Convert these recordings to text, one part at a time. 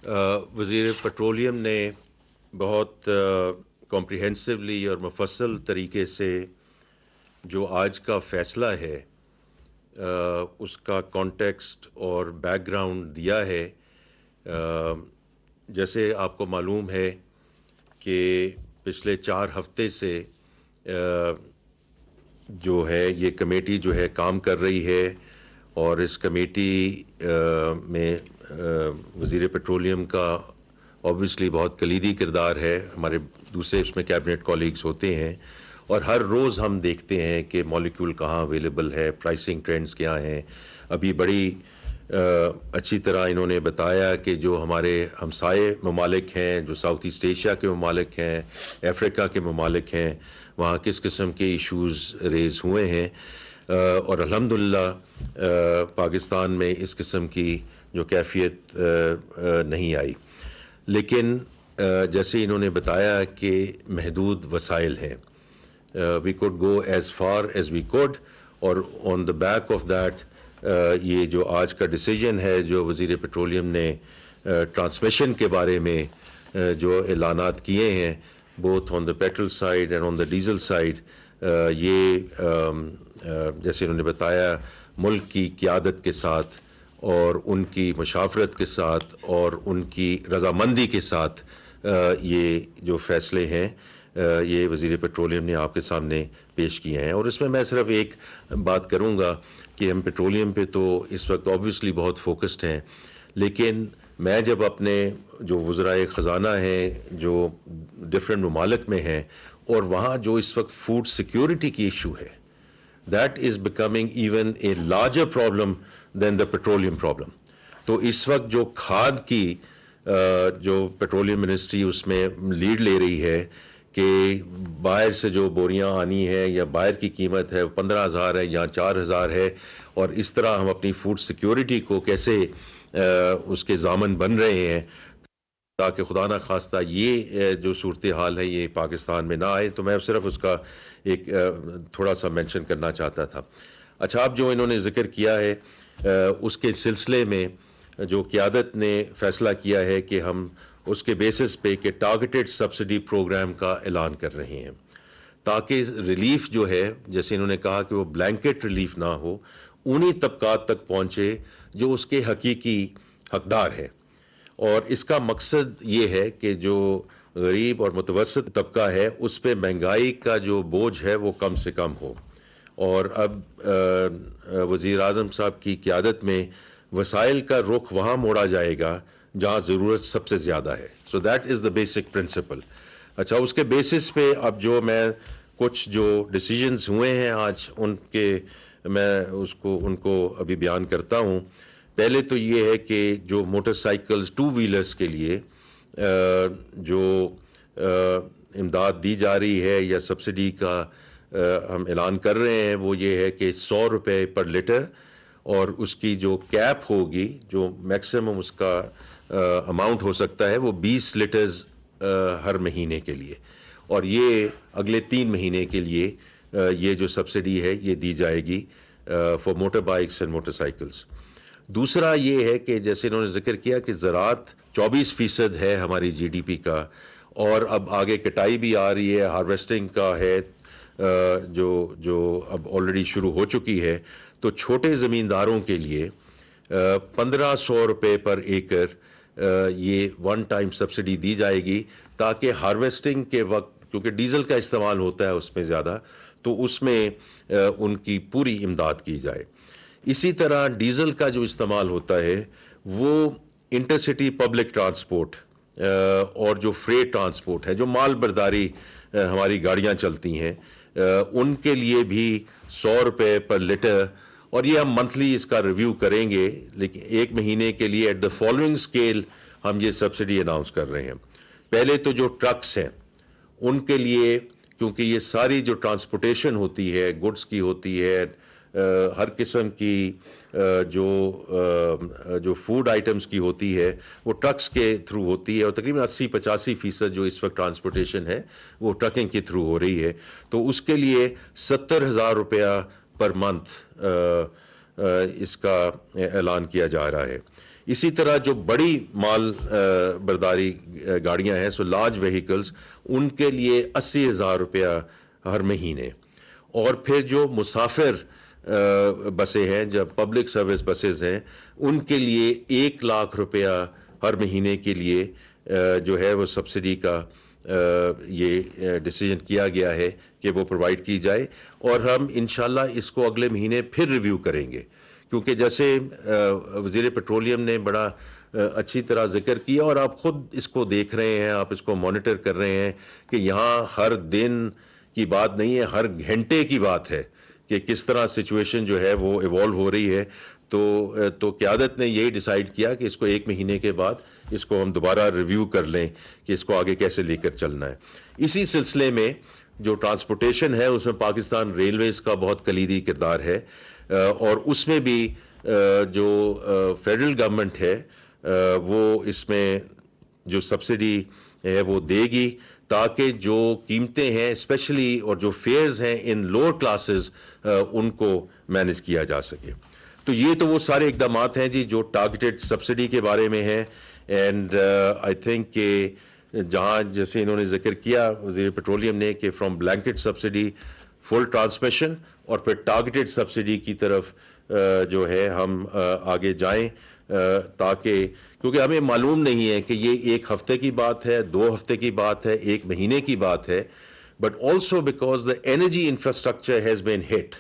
وزیر پیٹرولیم نے بہت کمپریہنسولی اور مفصل طریقے سے جو آج کا فیصلہ ہے اس کا کانٹیکسٹ اور بیک گراؤنڈ دیا ہے. جیسے آپ کو معلوم ہے کہ پچھلے 4 ہفتے سے جو ہے یہ کمیٹی جو ہے کام کر رہی ہے، اور اس کمیٹی میں وزیر پیٹرولیم کا آبویسلی بہت کلیدی کردار ہے. ہمارے دوسرے اس میں کیبنٹ کولیگز ہوتے ہیں، اور ہر روز ہم دیکھتے ہیں کہ مالیکیول کہاں اویلیبل ہے، پرائسنگ ٹرینڈز کیا ہیں. ابھی بڑی اچھی طرح انہوں نے بتایا کہ جو ہمارے ہمسائے ممالک ہیں، جو ساؤتھ ایسٹ ایشیا کے ممالک ہیں، افریقہ کے ممالک ہیں، وہاں کس قسم کے ایشوز ریز ہوئے ہیں، اور الحمدللہ پاکستان میں اس قسم کی جو کیفیت نہیں آئی. لیکن جیسے انہوں نے بتایا کہ محدود وسائل ہیں. We could go as far as we could, اور on the back of that یہ جو آج کا ڈیسیجن ہے جو وزیر پیٹرولیم نے ٹرانسمیشن کے بارے میں جو اعلانات کیے ہیں، both on the petrol side and on the diesel side, یہ جیسے انہوں نے بتایا ملک کی قیادت کے ساتھ اور ان کی مشاورت کے ساتھ اور ان کی رضامندی کے ساتھ یہ جو فیصلے ہیں یہ وزیر پیٹرولیم نے آپ کے سامنے پیش کیے ہیں. اور اس میں صرف ایک بات کروں گا کہ ہم پیٹرولیم پہ تو اس وقت آبویسلی بہت فوکسڈ ہیں، لیکن میں جب اپنے جو وزرائے خزانہ ہیں جو ڈفرینٹ ممالک میں ہیں، اور وہاں جو اس وقت فوڈ سیکیورٹی کی ایشو ہے، that is becoming even a larger problem than the petroleum problem. تو اس وقت جو کھاد کی جو پیٹرولیم منسٹری اس میں لیڈ لے رہی ہے کہ باہر سے جو بوریاں آنی ہیں یا باہر کی قیمت ہے 15,000 ہے یا 4,000 ہے، اور اس طرح ہم اپنی فوڈ سیکیورٹی کو کیسے اس کے ضامن بن رہے ہیں تاکہ خدا نہ خواستہ یہ جو صورتحال ہے یہ پاکستان میں نہ آئے. تو میں صرف اس کا ایک تھوڑا سا مینشن کرنا چاہتا تھا. اچھا، اب جو انہوں نے ذکر کیا ہے اس کے سلسلے میں جو قیادت نے فیصلہ کیا ہے کہ ہم اس کے بیسس پہ کہ ٹارگیٹڈ سبسڈی پروگرام کا اعلان کر رہے ہیں، تاکہ ریلیف جو ہے، جیسے انہوں نے کہا کہ وہ بلینکٹ ریلیف نہ ہو، انہی طبقات تک پہنچے جو اس کے حقیقی حقدار ہے. اور اس کا مقصد یہ ہے کہ جو غریب اور متوسط طبقہ ہے اس پہ مہنگائی کا جو بوجھ ہے وہ کم سے کم ہو. اور اب وزیر اعظم صاحب کی قیادت میں وسائل کا رخ وہاں موڑا جائے گا جہاں ضرورت سب سے زیادہ ہے. So that is the basic principle. اچھا، اس کے بیسس پہ اب جو میں کچھ جو ڈیسیجنز ہوئے ہیں آج میں ان کو ابھی بیان کرتا ہوں. پہلے تو یہ ہے کہ جو موٹر سائیکلز 2 ویلرز کے لیے جو امداد دی جا رہی ہے یا سبسڈی کا ہم اعلان کر رہے ہیں، وہ یہ ہے کہ 100 روپے پر لیٹر، اور اس کی جو کیپ ہوگی، جو میکسیمم اس کا اماؤنٹ ہو سکتا ہے، وہ 20 لیٹرز ہر مہینے کے لیے. اور یہ اگلے 3 مہینے کے لیے یہ جو سبسڈی ہے یہ دی جائے گی for motor bikes and motor cycles. دوسرا یہ ہے کہ جیسے انہوں نے ذکر کیا کہ زراعت 24% ہے ہماری جی ڈی پی کا، اور اب آگے کٹائی بھی آ رہی ہے، ہارویسٹنگ کا ہے جو اب آلریڈی شروع ہو چکی ہے. تو چھوٹے زمینداروں کے لیے 1,500 روپے پر ایکڑ یہ ون ٹائم سبسڈی دی جائے گی، تاکہ ہارویسٹنگ کے وقت، کیونکہ ڈیزل کا استعمال ہوتا ہے اس میں زیادہ، تو اس میں ان کی پوری امداد کی جائے. اسی طرح ڈیزل کا جو استعمال ہوتا ہے وہ انٹرسٹی پبلک ٹرانسپورٹ اور جو فریٹ ٹرانسپورٹ ہے، جو مال برداری ہماری گاڑیاں چلتی ہیں، ان کے لیے بھی 100 روپے پر لیٹر. اور یہ ہم منتھلی اس کا ریویو کریں گے، لیکن 1 مہینے کے لیے ایٹ دا فالوئنگ اسکیل ہم یہ سبسڈی اناؤنس کر رہے ہیں. پہلے تو جو ٹرکس ہیں ان کے لیے، کیونکہ یہ ساری جو ٹرانسپورٹیشن ہوتی ہے، گڈس کی ہوتی ہے، ہر قسم کی جو فوڈ آئٹمس کی ہوتی ہے، وہ ٹرکس کے تھرو ہوتی ہے، اور تقریباً 80-85% جو اس وقت ٹرانسپورٹیشن ہے وہ ٹرکنگ کے تھرو ہو رہی ہے. تو اس کے لیے 70,000 روپیہ پر منتھ اس کا اعلان کیا جا رہا ہے. اسی طرح جو بڑی مال برداری گاڑیاں ہیں، سو لارج وہیکلز، ان کے لیے 80,000 روپیہ ہر مہینے. اور پھر جو مسافر بسیں ہیں، جب پبلک سروس بسز ہیں، ان کے لیے 1,00,000 روپیہ ہر مہینے کے لیے جو ہے وہ سبسڈی کا یہ ڈیسیجن کیا گیا ہے کہ وہ پرووائڈ کی جائے. اور ہم انشاءاللہ اس کو اگلے مہینے پھر ریویو کریں گے، کیونکہ جیسے وزیر پیٹرولیم نے بڑا اچھی طرح ذکر کیا، اور آپ خود اس کو دیکھ رہے ہیں، آپ اس کو مانیٹر کر رہے ہیں کہ یہاں ہر دن کی بات نہیں ہے، ہر گھنٹے کی بات ہے کہ کس طرح سچویشن جو ہے وہ ایوالو ہو رہی ہے. تو قیادت نے یہی ڈیسائیڈ کیا کہ اس کو 1 مہینے کے بعد اس کو ہم دوبارہ ریویو کر لیں کہ اس کو آگے کیسے لے کر چلنا ہے. اسی سلسلے میں جو ٹرانسپورٹیشن ہے، اس میں پاکستان ریلویز کا بہت کلیدی کردار ہے، اور اس میں بھی جو فیڈرل گورنمنٹ ہے وہ اس میں جو سبسڈی ہے وہ دے گی، تاکہ جو قیمتیں ہیں اسپیشلی اور جو فیئرز ہیں ان لوور کلاسز ان کو مینیج کیا جا سکے. تو یہ تو وہ سارے اقدامات ہیں جی جو ٹارگیٹڈ سبسڈی کے بارے میں ہیں. اینڈ آئی تھنک کہ جہاں جیسے انہوں نے ذکر کیا وزیر پیٹرولیم نے کہ from blanket subsidy, full transmission, اور پھر ٹارگیٹڈ سبسڈی کی طرف جو ہے ہم آگے جائیں، تاکہ کیونکہ ہمیں معلوم نہیں ہے کہ یہ 1 ہفتے کی بات ہے، 2 ہفتے کی بات ہے، 1 مہینے کی بات ہے، but also because the energy infrastructure has been hit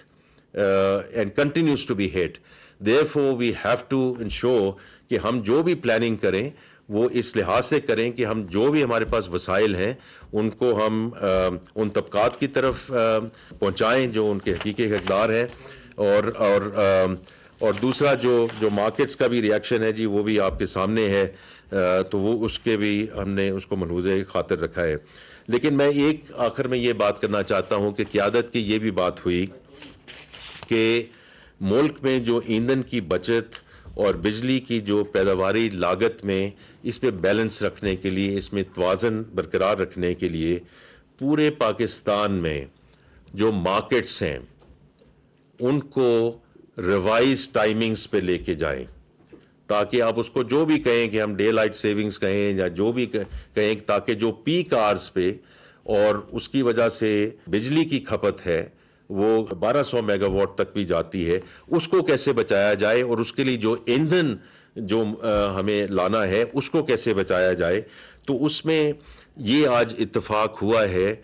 and continues to be hit. Therefore, we have to ensure کہ ہم جو بھی پلاننگ کریں وہ اس لحاظ سے کریں کہ ہم جو بھی ہمارے پاس وسائل ہیں ان کو ہم ان طبقات کی طرف پہنچائیں جو ان کے حقیقی حقدار ہیں. اور دوسرا جو مارکیٹس کا بھی ریئیکشن ہے جی وہ بھی آپ کے سامنے ہے، تو وہ اس کے بھی ہم نے اس کو ملحوظ خاطر رکھا ہے. لیکن میں ایک آخر میں یہ بات کرنا چاہتا ہوں کہ قیادت کی یہ بھی بات ہوئی کہ ملک میں جو ایندھن کی بچت اور بجلی کی جو پیداواری لاگت میں اس پہ بیلنس رکھنے کے لیے، اس میں توازن برقرار رکھنے کے لیے پورے پاکستان میں جو مارکیٹس ہیں ان کو ریوائز ٹائمنگز پہ لے کے جائیں، تاکہ آپ اس کو جو بھی کہیں کہ ہم ڈے لائٹ سیونگز کہیں یا جو بھی کہیں، تاکہ جو پیک آورز پہ اور اس کی وجہ سے بجلی کی کھپت ہے وہ 1200 میگا واٹ تک بھی جاتی ہے، اس کو کیسے بچایا جائے، اور اس کے لیے جو ایندھن جو ہمیں لانا ہے اس کو کیسے بچایا جائے. تو اس میں یہ آج اتفاق ہوا ہے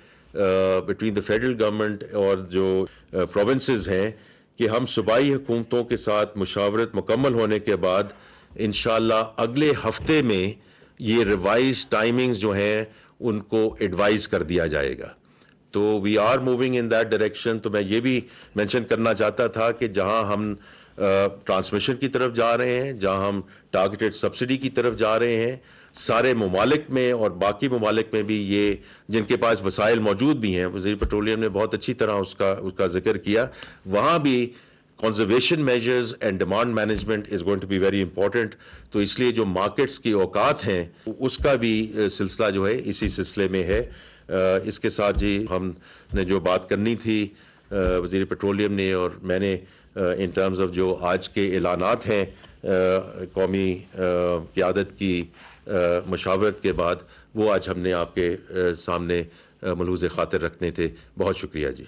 بٹوین دا فیڈرل گورنمنٹ اور جو پروونسز ہیں کہ ہم صوبائی حکومتوں کے ساتھ مشاورت مکمل ہونے کے بعد انشاءاللہ اگلے ہفتے میں یہ ریوائز ٹائمنگز جو ہیں ان کو ایڈوائز کر دیا جائے گا. تو we are moving in that direction. تو میں یہ بھی مینشن کرنا چاہتا تھا کہ جہاں ہم ٹرانسمیشن کی طرف جا رہے ہیں، جہاں ہم ٹارگیٹڈ سبسڈی کی طرف جا رہے ہیں، سارے ممالک میں اور باقی ممالک میں بھی یہ جن کے پاس وسائل موجود بھی ہیں، وزیر پیٹرولیم نے بہت اچھی طرح اس کا ذکر کیا، وہاں بھی conservation measures and demand management is going to be very important. تو اس لیے جو مارکیٹس کی اوقات ہیں اس کا بھی سلسلہ جو ہے اسی سلسلے میں ہے. اس کے ساتھ جی ہم نے جو بات کرنی تھی وزیر پیٹرولیم نے اور میں نے ان ٹرمز آف جو آج کے اعلانات ہیں قومی قیادت کی مشاورت کے بعد، وہ آج ہم نے آپ کے سامنے ملحوظ خاطر رکھنے تھے. بہت شکریہ جی.